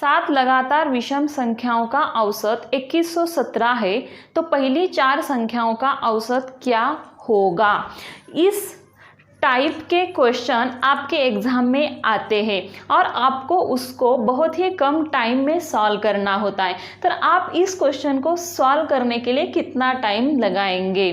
7 लगातार विषम संख्याओं का औसत 2117 है, तो पहली 4 संख्याओं का औसत क्या होगा। इस टाइप के क्वेश्चन आपके एग्जाम में आते हैं और आपको उसको बहुत ही कम टाइम में सॉल्व करना होता है। तो आप इस क्वेश्चन को सॉल्व करने के लिए कितना टाइम लगाएंगे।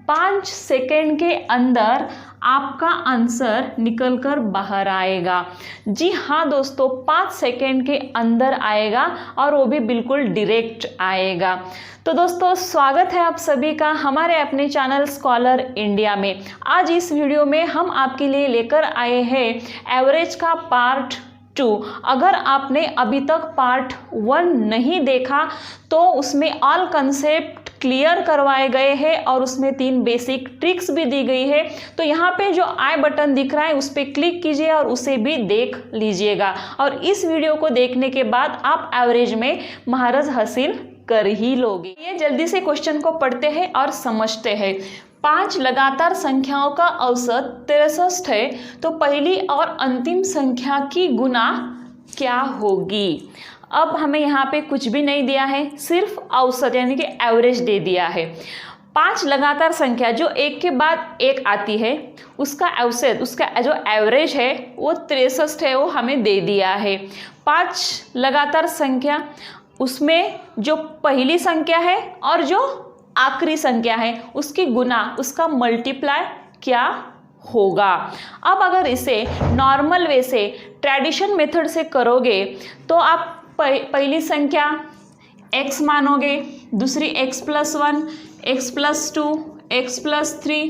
5 सेकेंड के अंदर आपका आंसर निकल कर बाहर आएगा। जी हाँ दोस्तों, 5 सेकेंड के अंदर आएगा और वो भी बिल्कुल डायरेक्ट आएगा। तो दोस्तों, स्वागत है आप सभी का हमारे अपने चैनल स्कॉलर इंडिया में। आज इस वीडियो में हम आपके लिए लेकर आए हैं एवरेज का पार्ट 2। अगर आपने अभी तक पार्ट 1 नहीं देखा तो उसमें ऑल कंसेप्ट क्लियर करवाए गए हैं और उसमें 3 बेसिक ट्रिक्स भी दी गई है। तो यहाँ पे जो आई बटन दिख रहा है उस पर क्लिक कीजिए और उसे भी देख लीजिएगा। और इस वीडियो को देखने के बाद आप एवरेज में महारत हासिल कर ही लोगे। ये जल्दी से क्वेश्चन को पढ़ते हैं और समझते हैं। 5 लगातार संख्याओं का औसत 63 है, तो पहली और अंतिम संख्या की गुना क्या होगी। अब हमें यहाँ पे कुछ भी नहीं दिया है, सिर्फ औसत यानी कि एवरेज दे दिया है। 5 लगातार संख्या जो एक के बाद एक आती है उसका औसत, उसका जो एवरेज है वो 63 है, वो हमें दे दिया है। 5 लगातार संख्या उसमें जो पहली संख्या है और जो आखिरी संख्या है उसकी गुना, उसका मल्टीप्लाई क्या होगा। अब अगर इसे नॉर्मल वे से ट्रेडिशन मेथड से करोगे तो आप पहली संख्या x मानोगे, दूसरी x+1, x+2, x+3,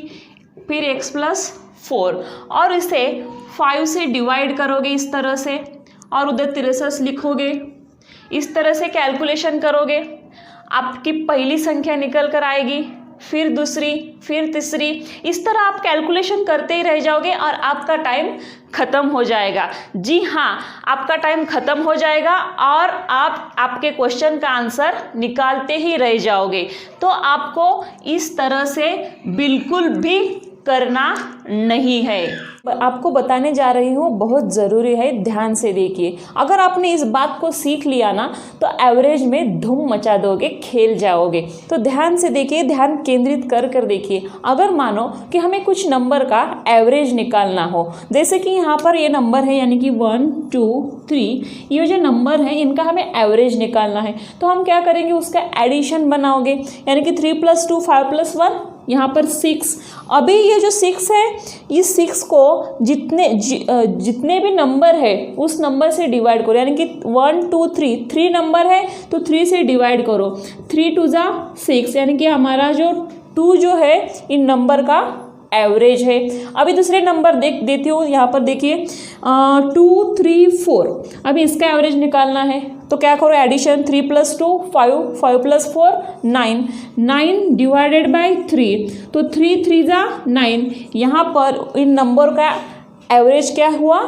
फिर x+4 और इसे 5 से डिवाइड करोगे इस तरह से और उधर 63 लिखोगे। इस तरह से कैलकुलेशन करोगे, आपकी पहली संख्या निकल कर आएगी, फिर दूसरी, फिर तीसरी। इस तरह आप कैलकुलेशन करते ही रह जाओगे और आपका टाइम खत्म हो जाएगा। जी हाँ, आपका टाइम खत्म हो जाएगा और आप आपके क्वेश्चन का आंसर निकालते ही रह जाओगे। तो आपको इस तरह से बिल्कुल भी करना नहीं है। आपको बताने जा रही हूँ, बहुत ज़रूरी है, ध्यान से देखिए। अगर आपने इस बात को सीख लिया ना तो एवरेज में धूम मचा दोगे, खेल जाओगे। तो ध्यान से देखिए, ध्यान केंद्रित कर कर देखिए। अगर मानो कि हमें कुछ नंबर का एवरेज निकालना हो, जैसे कि यहाँ पर ये नंबर है यानी कि 1 2 3, ये जो नंबर है इनका हमें एवरेज निकालना है, तो हम क्या करेंगे, उसका एडिशन बनाओगे यानी कि 3 + 2 5 + 1, यहाँ पर 6। अभी ये जो 6 है, इस 6 को जितने भी नंबर है उस नंबर से डिवाइड करो, यानी कि 1 2 3 नंबर है तो 3 से डिवाइड करो। 3 2 6 यानी कि हमारा जो 2 जो है इन नंबर का एवरेज है। अभी दूसरे नंबर देती हूँ, यहाँ पर देखिए 2 3 4। अभी इसका एवरेज निकालना है तो क्या करो, एडिशन 3 + 2 5, 5 + 4 9, 9 डिवाइडेड बाय 3, तो 3 3 9। यहाँ पर इन नंबर का एवरेज क्या हुआ,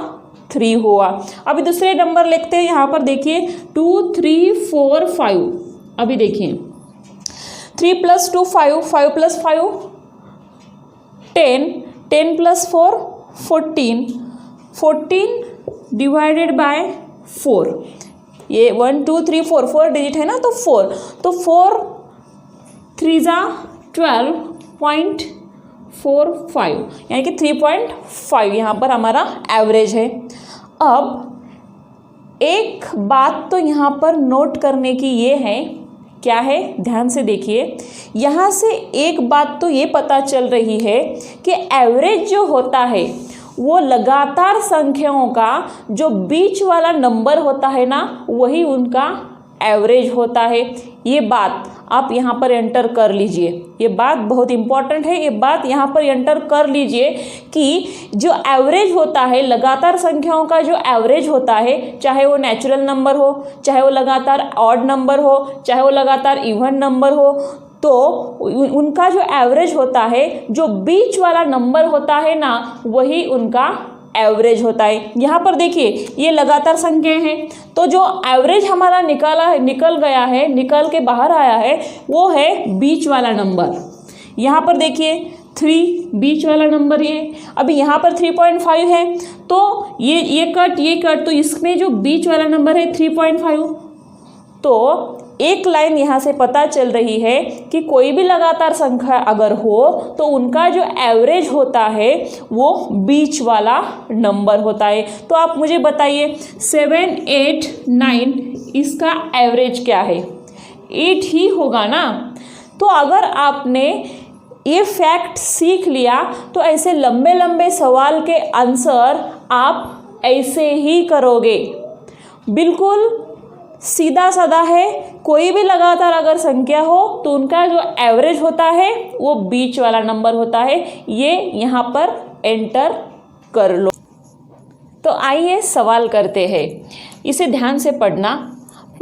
3 हुआ। अभी दूसरे नंबर लिखते हैं, यहाँ पर देखिए 2 3 4 5। अभी देखिए 3 + 2 5, 5 + 5 10, 10 + 4 14, 14 डिवाइडेड बाय 4। ये 1 2 3 4 डिजिट है ना, तो 4, तो 4 3 12.45 यानी कि 3.5 यहाँ पर हमारा एवरेज है। अब एक बात तो यहाँ पर नोट करने की ये है, क्या है, ध्यान से देखिए। यहाँ से एक बात तो ये पता चल रही है कि एवरेज जो होता है वो लगातार संख्याओं का जो बीच वाला नंबर होता है ना, वही उनका एवरेज होता है। ये बात आप यहाँ पर एंटर कर लीजिए, ये बात बहुत इंपॉर्टेंट है। ये बात यहाँ पर एंटर कर लीजिए कि जो एवरेज होता है, लगातार संख्याओं का जो एवरेज होता है, चाहे वो नेचुरल नंबर हो, चाहे वो लगातार ऑड नंबर हो, चाहे वो लगातार इवन नंबर हो, तो उनका जो एवरेज होता है, जो बीच वाला नंबर होता है ना, वही उनका एवरेज होता है। यहाँ पर देखिए ये लगातार संख्याएं हैं, तो जो एवरेज हमारा निकल गया है, निकल के बाहर आया है, वो है बीच वाला नंबर। यहाँ पर देखिए 3 बीच वाला नंबर ये। अभी यहाँ पर 3.5 है तो ये कट तो इसमें जो बीच वाला नंबर है 3.5। तो एक लाइन यहाँ से पता चल रही है कि कोई भी लगातार संख्या अगर हो तो उनका जो एवरेज होता है वो बीच वाला नंबर होता है। तो आप मुझे बताइए 7, 8, 9 इसका एवरेज क्या है? 8 ही होगा ना। तो अगर आपने ये फैक्ट सीख लिया तो ऐसे लंबे लंबे सवाल के आंसर आप ऐसे ही करोगे। बिल्कुल सीधा साधा है। कोई भी लगातार अगर संख्या हो तो उनका जो एवरेज होता है वो बीच वाला नंबर होता है। ये यहाँ पर एंटर कर लो। तो आइए सवाल करते हैं, इसे ध्यान से पढ़ना।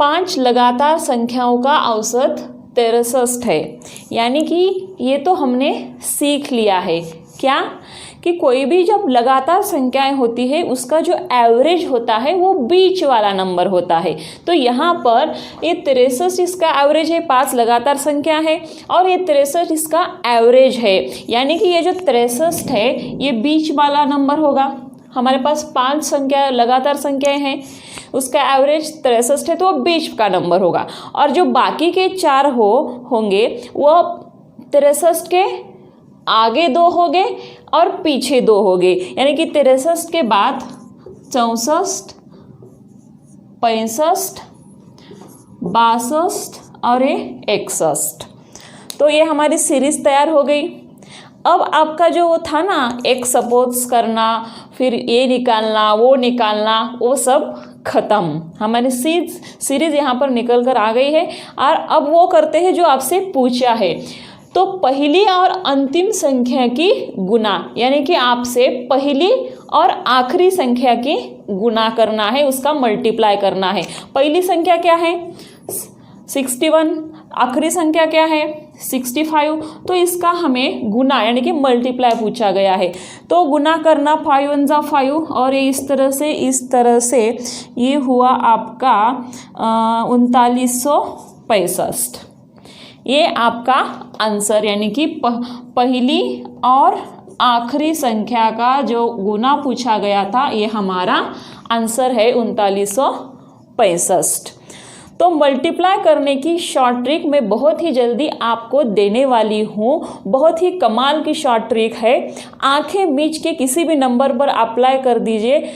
5 लगातार संख्याओं का औसत 63 है। यानी कि ये तो हमने सीख लिया है क्या कि कोई भी जब लगातार संख्याएं होती है उसका जो एवरेज होता है वो बीच वाला नंबर होता है। तो यहाँ पर ये 63 इसका एवरेज है, 5 लगातार संख्या है और ये 63 इसका एवरेज है। यानी कि ये जो 63 है ये बीच वाला नंबर होगा। हमारे पास 5 संख्या लगातार संख्याएं हैं, उसका एवरेज 63 है तो वो बीच का नंबर होगा। और जो बाकी के 4 होंगे वो 63 के आगे 2 होंगे और पीछे 2 होंगे। यानी कि 63 के बाद 64, 65, 62 और ये 61। तो ये हमारी सीरीज तैयार हो गई। अब आपका जो वो था ना एक सपोज करना, फिर ये निकालना वो निकालना, वो सब खत्म। हमारी सीरीज यहाँ पर निकल कर आ गई है। और अब वो करते हैं जो आपसे पूछा है। तो पहली और अंतिम संख्या की गुना, यानी कि आपसे पहली और आखिरी संख्या की गुना करना है, उसका मल्टीप्लाई करना है। पहली संख्या क्या है? 61। आखिरी संख्या क्या है? 65। तो इसका हमें गुना यानी कि मल्टीप्लाई पूछा गया है। तो गुना करना 5 1 जा 5 और ये इस तरह से ये हुआ आपका 3965। ये आपका आंसर यानी कि पहली और आखिरी संख्या का जो गुना पूछा गया था ये हमारा आंसर है 3965। तो मल्टीप्लाई करने की शॉर्ट ट्रिक मैं बहुत ही जल्दी आपको देने वाली हूँ। बहुत ही कमाल की शॉर्ट ट्रिक है। आंखें मीच के किसी भी नंबर पर अप्लाई कर दीजिए,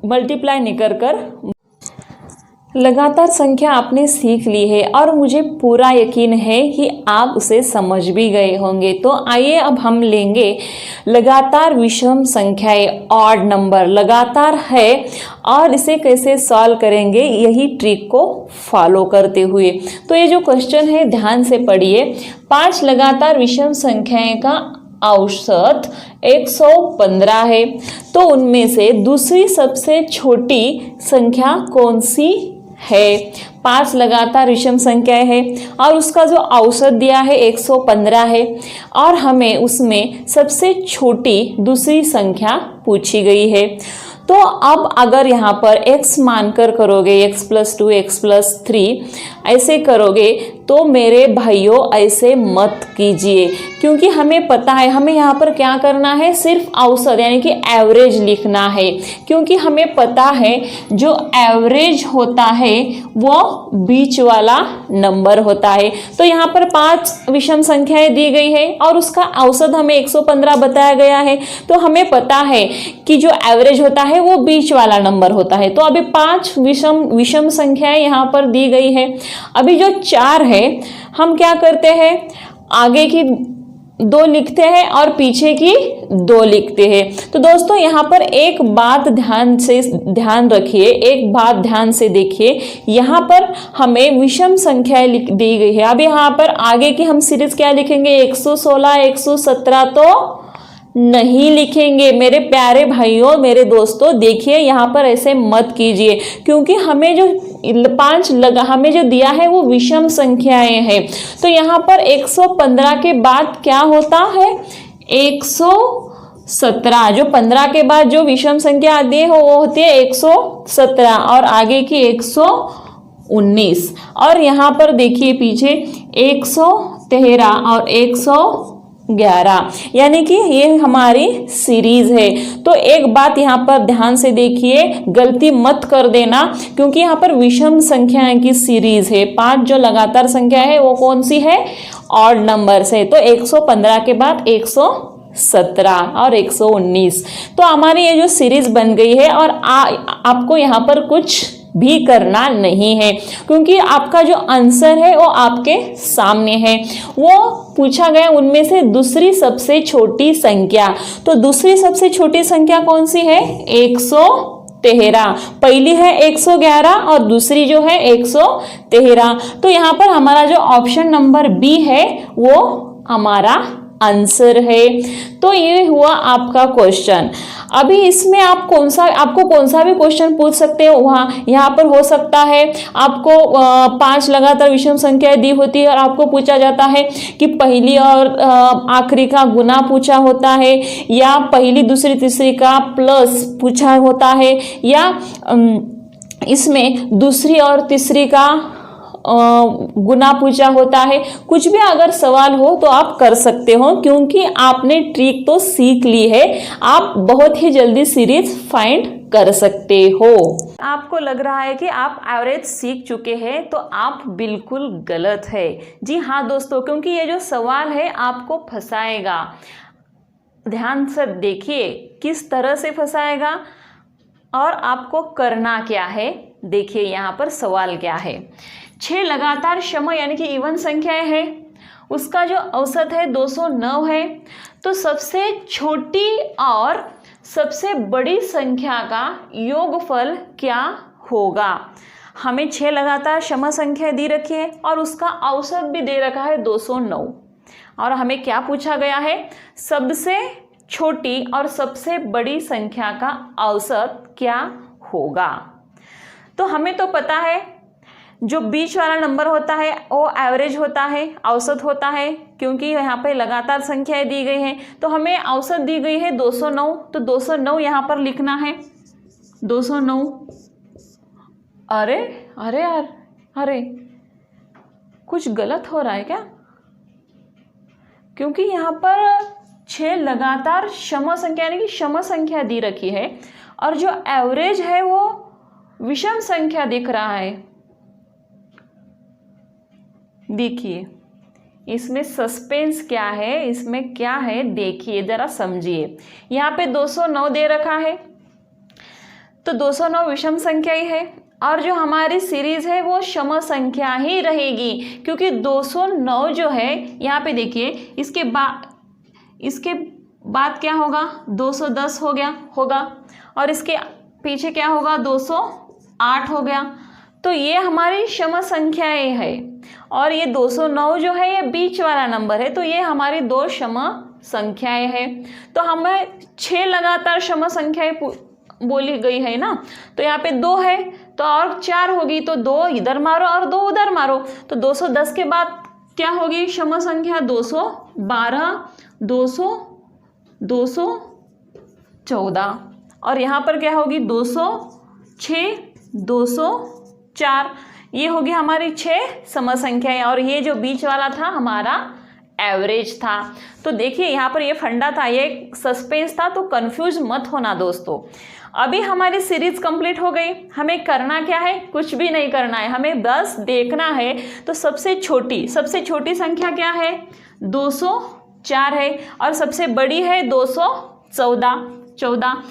मल्टीप्लाई निकल कर। लगातार संख्या आपने सीख ली है और मुझे पूरा यकीन है कि आप उसे समझ भी गए होंगे। तो आइए अब हम लेंगे लगातार विषम संख्याएं, ऑड नंबर लगातार है और इसे कैसे सॉल्व करेंगे यही ट्रिक को फॉलो करते हुए। तो ये जो क्वेश्चन है ध्यान से पढ़िए। 5 लगातार विषम संख्याएं का औसत 115 है। तो उनमें से दूसरी सबसे छोटी संख्या कौन सी है? 5 लगातार विषम संख्याएं है और उसका जो औसत दिया है 115 है और हमें उसमें सबसे छोटी दूसरी संख्या पूछी गई है। तो अब अगर यहाँ पर x मानकर करोगे, x + 2 x + 3 ऐसे करोगे तो मेरे भाइयों ऐसे मत कीजिए, क्योंकि हमें पता है हमें यहाँ पर क्या करना है, सिर्फ औसत यानी कि एवरेज लिखना है। क्योंकि हमें पता है जो एवरेज होता है वो बीच वाला नंबर होता है। तो यहाँ पर 5 विषम संख्याएं दी गई है और उसका औसत हमें 115 बताया गया है। तो हमें पता है कि जो एवरेज होता है वो बीच वाला नंबर होता है। तो अभी 5 विषम संख्याएं यहाँ पर दी गई है। अभी जो 4 है हम क्या करते हैं, आगे की 2 लिखते हैं और पीछे की 2 लिखते हैं। तो दोस्तों यहाँ पर एक बात ध्यान रखिए, एक बात ध्यान से देखिए। यहाँ पर हमें विषम संख्याएं दी गई है। अब यहाँ पर आगे की हम सीरीज क्या लिखेंगे, 116 117 तो नहीं लिखेंगे। मेरे प्यारे भाइयों मेरे दोस्तों देखिए यहाँ पर ऐसे मत कीजिए, क्योंकि हमें जो 5 हमें जो दिया है वो विषम संख्याएं हैं। तो यहाँ पर 115 के बाद क्या होता है, 117। जो 15 के बाद जो विषम संख्या आती है वो होती है 117 और आगे की 119। और यहाँ पर देखिए पीछे 113 और 119 11, यानी कि ये हमारी सीरीज है। तो एक बात यहाँ पर ध्यान से देखिए, गलती मत कर देना, क्योंकि यहाँ पर विषम संख्याएं की सीरीज है। 5 जो लगातार संख्या है वो कौन सी है? ऑड नंबर से। तो 115 के बाद 117 और 119, तो हमारी ये जो सीरीज बन गई है। और आपको यहाँ पर कुछ भी करना नहीं है, क्योंकि आपका जो आंसर है वो आपके सामने है। वो पूछा गया उनमें से दूसरी सबसे छोटी संख्या। तो दूसरी सबसे छोटी संख्या कौन सी है? 113। पहली है 111 और दूसरी जो है 113। तो यहाँ पर हमारा जो ऑप्शन नंबर बी है वो हमारा आंसर है। तो ये हुआ आपका क्वेश्चन। अभी इसमें आपको कौन सा भी क्वेश्चन पूछ सकते हो, वहाँ यहाँ पर हो सकता है आपको 5 लगातार विषम संख्याएं दी होती है और आपको पूछा जाता है कि पहली और आखिरी का गुना पूछा होता है, या पहली दूसरी तीसरी का प्लस पूछा होता है, या इसमें दूसरी और तीसरी का गुना पूछा होता है। कुछ भी अगर सवाल हो तो आप कर सकते हो, क्योंकि आपने ट्रिक तो सीख ली है। आप बहुत ही जल्दी सीरीज फाइंड कर सकते हो। आपको लग रहा है कि आप एवरेज सीख चुके हैं, तो आप बिल्कुल गलत है। जी हाँ दोस्तों, क्योंकि ये जो सवाल है आपको फंसाएगा। ध्यान से देखिए किस तरह से फंसाएगा और आपको करना क्या है। देखिए यहाँ पर सवाल क्या है। 6 लगातार सम यानी कि इवन संख्याएं है, उसका जो औसत है 209 है। तो सबसे छोटी और सबसे बड़ी संख्या का योगफल क्या होगा? हमें 6 लगातार सम संख्याएं दी रखी है और उसका औसत भी दे रखा है 209। और हमें क्या पूछा गया है? सबसे छोटी और सबसे बड़ी संख्या का औसत क्या होगा? तो हमें तो पता है जो बीच वाला नंबर होता है वो एवरेज होता है, औसत होता है, क्योंकि यहाँ पे लगातार संख्याएं दी गई हैं। तो हमें औसत दी गई है 209, तो 209 यहाँ पर लिखना है 209। अरे अरे यार, अरे कुछ गलत हो रहा है क्या? क्योंकि यहाँ पर 6 लगातार सम संख्या यानी कि सम संख्या दी रखी है और जो एवरेज है वो विषम संख्या दिख रहा है। देखिए इसमें सस्पेंस क्या है, इसमें क्या है, देखिए जरा समझिए। यहाँ पे 209 दे रखा है, तो 209 विषम संख्या ही है और जो हमारी सीरीज है वो सम संख्या ही रहेगी, क्योंकि 209 जो है यहाँ पे देखिए इसके बाद क्या होगा? 210 हो गया होगा, और इसके पीछे क्या होगा? 208 हो गया। तो ये हमारी सम संख्याएं है और ये 209 जो है ये बीच वाला नंबर है, तो ये हमारी 2 सम संख्याएं हैं। तो हमें 6 लगातार सम संख्याएं बोली गई है ना, तो यहाँ पे 2 है तो और 4 होगी, तो 2 इधर मारो और 2 उधर मारो। तो 210 के बाद क्या होगी सम संख्या? 212, 200, 214, और यहाँ पर क्या होगी? 206, 204। ये होगी हमारी 6 सम संख्याएं और ये जो बीच वाला था हमारा एवरेज था। तो देखिए यहाँ पर ये फंडा था, ये सस्पेंस था, तो कंफ्यूज मत होना दोस्तों। अभी हमारी सीरीज कंप्लीट हो गई। हमें करना क्या है? कुछ भी नहीं करना है, हमें बस देखना है। तो सबसे छोटी संख्या क्या है? 204 है और सबसे बड़ी है 214।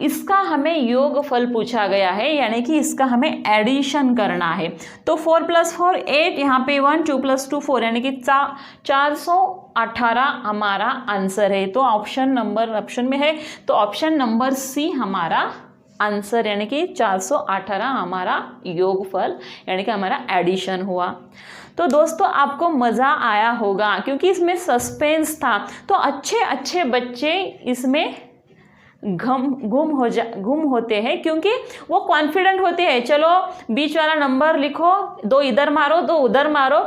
इसका हमें योगफल पूछा गया है, यानी कि इसका हमें एडिशन करना है। तो 4 + 4 8, यहाँ पे 1, 2 + 2 4, यानी कि 418 हमारा आंसर है। तो ऑप्शन में है, तो ऑप्शन नंबर सी हमारा आंसर, यानी कि 418 हमारा योगफल, यानी कि हमारा एडिशन हुआ। तो दोस्तों आपको मज़ा आया होगा, क्योंकि इसमें सस्पेंस था। तो अच्छे बच्चे इसमें गुम होते हैं, क्योंकि वो कॉन्फिडेंट होते हैं। चलो बीच वाला नंबर लिखो, 2 इधर मारो, 2 उधर मारो,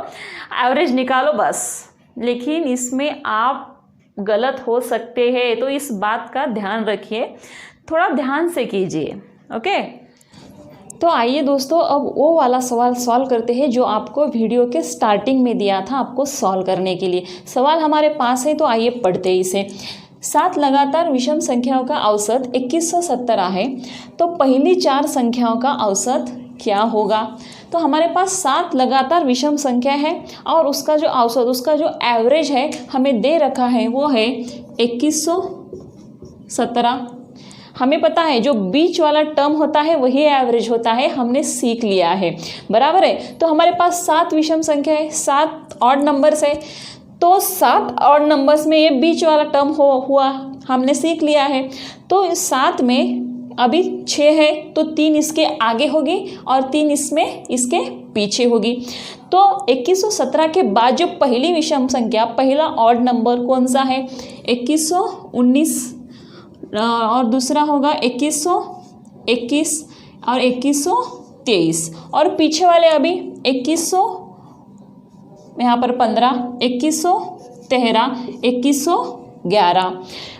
एवरेज निकालो बस। लेकिन इसमें आप गलत हो सकते हैं, तो इस बात का ध्यान रखिए, थोड़ा ध्यान से कीजिए। ओके, तो आइए दोस्तों अब वो वाला सवाल सॉल्व करते हैं जो आपको वीडियो के स्टार्टिंग में दिया था आपको सॉल्व करने के लिए। सवाल हमारे पास है तो आइए पढ़ते हैं इसे। 7 लगातार विषम संख्याओं का औसत 2117 है, तो पहली 4 संख्याओं का औसत क्या होगा। तो हमारे पास 7 लगातार विषम संख्या है और उसका जो औसत, उसका जो एवरेज है हमें दे रखा है वो है 2117। हमें पता है जो बीच वाला टर्म होता है वही एवरेज होता है, हमने सीख लिया है, बराबर है। तो हमारे पास 7 विषम संख्या है, 7 ऑड नंबर्स है, तो 7 ऑड नंबर्स में ये बीच वाला टर्म हुआ हमने सीख लिया है। तो इस 7 में अभी 6 है तो 3 इसके आगे होगी और 3 इसमें इसके पीछे होगी। तो 2117 के बाद जो पहली विषम संख्या, पहला ऑड नंबर कौन सा है, 2119 और दूसरा होगा 2121 और 2123 और पीछे वाले अभी 2100, यहाँ पर 15, 2113, 2111।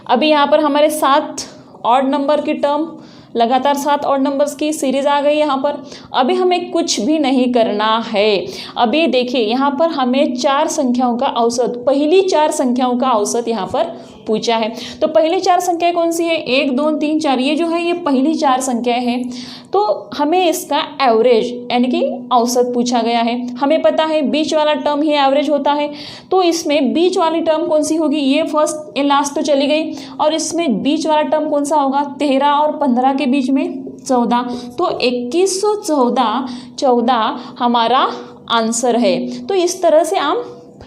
अभी यहाँ पर हमारे 7 ऑड नंबर की टर्म, लगातार 7 ऑड नंबर्स की सीरीज आ गई यहाँ पर। अभी हमें कुछ भी नहीं करना है। अभी देखिए यहाँ पर हमें 4 संख्याओं का औसत, पहली 4 संख्याओं का औसत यहाँ पर पूछा है। तो पहली 4 संख्या कौन सी है, 1 2 3 4, ये जो है ये पहली 4 संख्या है। तो हमें इसका एवरेज यानी कि औसत पूछा गया है। हमें पता है बीच वाला टर्म ही एवरेज होता है, तो इसमें बीच वाली टर्म कौन सी होगी, ये फर्स्ट, ये लास्ट तो चली गई, और इसमें बीच वाला टर्म कौन सा होगा, 13 और 15 के बीच में 14। तो 2114 हमारा आंसर है। तो इस तरह से हम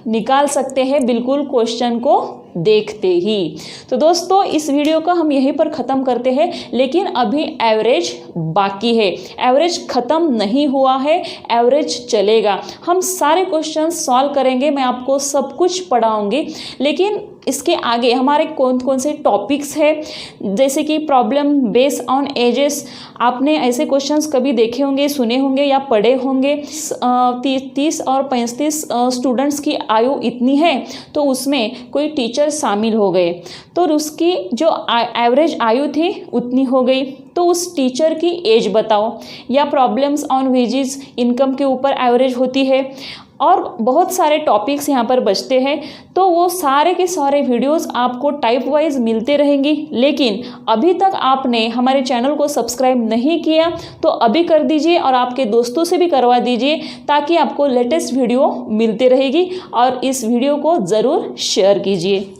निकाल सकते हैं बिल्कुल क्वेश्चन को देखते ही। तो दोस्तों इस वीडियो को हम यहीं पर ख़त्म करते हैं, लेकिन अभी एवरेज बाकी है, एवरेज ख़त्म नहीं हुआ है, एवरेज चलेगा। हम सारे क्वेश्चन सॉल्व करेंगे, मैं आपको सब कुछ पढ़ाऊंगी, लेकिन इसके आगे हमारे कौन कौन से टॉपिक्स है, जैसे कि प्रॉब्लम बेस्ड ऑन एजेस। आपने ऐसे क्वेश्चंस कभी देखे होंगे, सुने होंगे या पढ़े होंगे। 30 और 35 स्टूडेंट्स की आयु इतनी है तो उसमें कोई टीचर शामिल हो गए, तो उसकी जो एवरेज आयु थी उतनी हो गई, तो उस टीचर की एज बताओ। या प्रॉब्लम्स ऑन वेजेस, इनकम के ऊपर एवरेज होती है, और बहुत सारे टॉपिक्स यहाँ पर बचते हैं। तो वो सारे के सारे वीडियोस आपको टाइप वाइज मिलते रहेंगी। लेकिन अभी तक आपने हमारे चैनल को सब्सक्राइब नहीं किया तो अभी कर दीजिए और आपके दोस्तों से भी करवा दीजिए, ताकि आपको लेटेस्ट वीडियो मिलते रहेगी। और इस वीडियो को ज़रूर शेयर कीजिए।